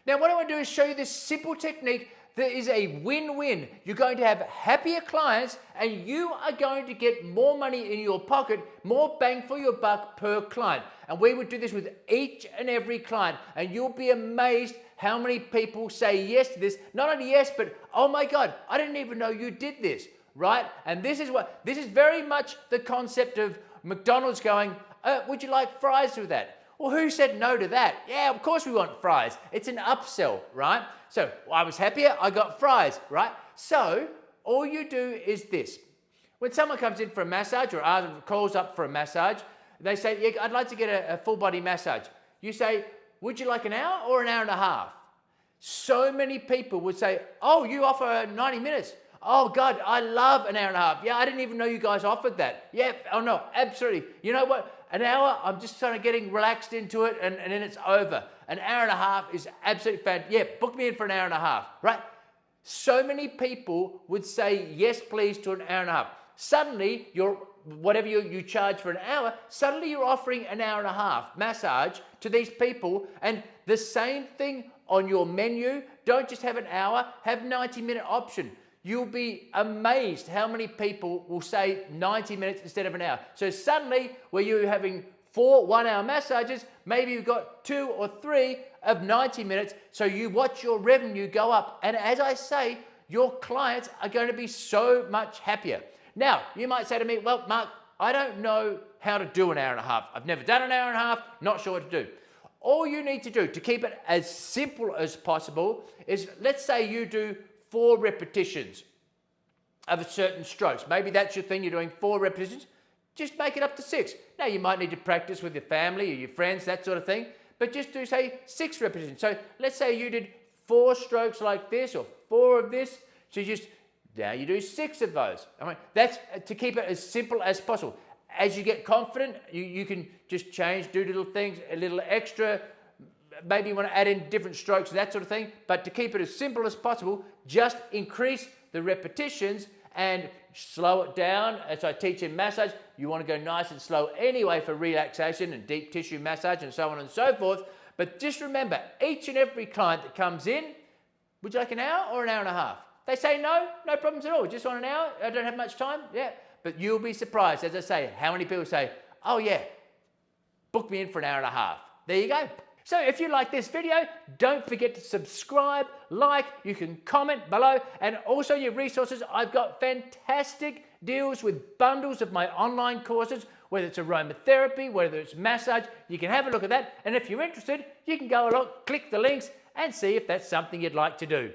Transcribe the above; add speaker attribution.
Speaker 1: Now, what I want to do is show you this simple technique that is a win-win. You're going to have happier clients and you are going to get more money in your pocket, more bang for your buck per client. And we would do this with each and every client, and you'll be amazed how many people say yes to this. Not only yes, but oh my God, I didn't even know you did this, right? And this is very much the concept of McDonald's going, would you like fries with that? Well, who said no to that? Yeah, of course we want fries. It's an upsell, right? So I was happier, I got fries, right? So all you do is this. When someone comes in for a massage or calls up for a massage, they say, yeah, I'd like to get a full body massage. You say, would you like an hour or an hour and a half? So many people would say, oh, you offer 90 minutes. Oh God, I love an hour and a half. Yeah, I didn't even know you guys offered that. Yeah, oh no, absolutely. You know what? An hour, I'm just kind of getting relaxed into it and then it's over. An hour and a half is absolutely fantastic. Yeah, book me in for an hour and a half, right? So many people would say yes, please, to an hour and a half. Suddenly, whatever you charge for an hour, suddenly you're offering an hour and a half massage to these people, and the same thing on your menu. Don't just have an hour, have 90-minute option. You'll be amazed how many people will say 90 minutes instead of an hour. So suddenly, where you're having 4 one-hour massages, maybe you've got 2 or 3 of 90 minutes, so you watch your revenue go up. And as I say, your clients are going to be so much happier. Now, you might say to me, well, Mark, I don't know how to do an hour and a half. I've never done an hour and a half, not sure what to do. All you need to do to keep it as simple as possible is, let's say you do 4 repetitions of a certain strokes. Maybe that's your thing, you're doing 4 repetitions. Just make it up to 6. Now, you might need to practice with your family or your friends, that sort of thing, but just do, say, 6 repetitions. So let's say you did 4 strokes like this or 4 of this. So now you do 6 of those. I mean, that's to keep it as simple as possible. As you get confident, you can just change, do little things, a little extra. Maybe you want to add in different strokes, that sort of thing. But to keep it as simple as possible, just increase the repetitions and slow it down. As I teach in massage, you want to go nice and slow anyway for relaxation and deep tissue massage and so on and so forth. But just remember, each and every client that comes in, would you like an hour or an hour and a half? They say no, no problems at all. Just want an hour, I don't have much time. Yeah, but you'll be surprised, as I say, how many people say, oh yeah, book me in for an hour and a half. There you go. So if you like this video, don't forget to subscribe, like, you can comment below, and also your resources. I've got fantastic deals with bundles of my online courses, whether it's aromatherapy, whether it's massage. You can have a look at that, and if you're interested, you can go along, click the links, and see if that's something you'd like to do.